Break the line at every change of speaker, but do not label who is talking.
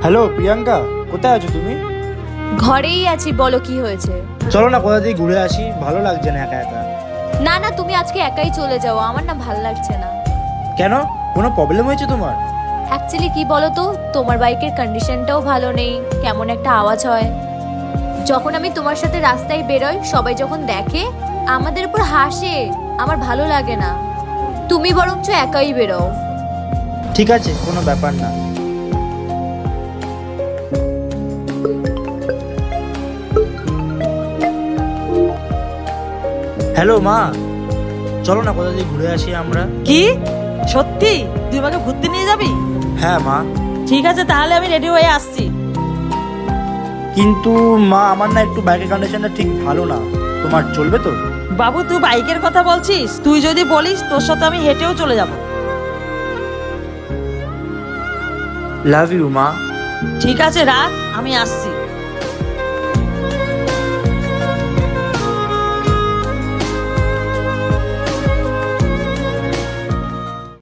Hello Priyanka, কোথায় আছো তুমি?
ঘরেই আছি, বলো কি হয়েছে?
চলো না কোথা দিয়ে ঘুরে আসি, ভালো লাগছে না একা একা।
না না, তুমি আজকে একাই চলে যাও, আমার না ভাল লাগছে না।
কেন, কোনো প্রবলেম হয়েছে তোমার?
অ্যাকচুয়ালি কি বলো তো, তোমার বাইকের কন্ডিশনটাও ভালো নেই, কেমন একটা আওয়াজ হয়। যখন আমি তোমার সাথে রাস্তায় বেরোই, সবাই যখন দেখে আমাদের উপর হাসে, আমার ভালো লাগে না। তুমি বরঞ্চ একাই বেরো।
ঠিক আছে, কোনো ব্যাপার না। হ্যালো মা, চলো না কোথা দিয়ে ঘুরে আসি আমরা।
কি সত্যি তুই আমাকে ঘুরতে নিয়ে যাবি?
হ্যাঁ মা।
ঠিক আছে, তাহলে আমি রেডি হয়ে আসছি।
কিন্তু মা, আমার না একটু বাইকের কন্ডিশনটা ঠিক ভালো না, তোমার চলবে তো?
বাবু, তুই বাইকের কথা বলছিস? তুই যদি বলিস তোর সাথে আমি হেঁটেও চলে যাব।
লাভ ইউ মা।
ঠিক আছে, রাখ, আমি আসছি।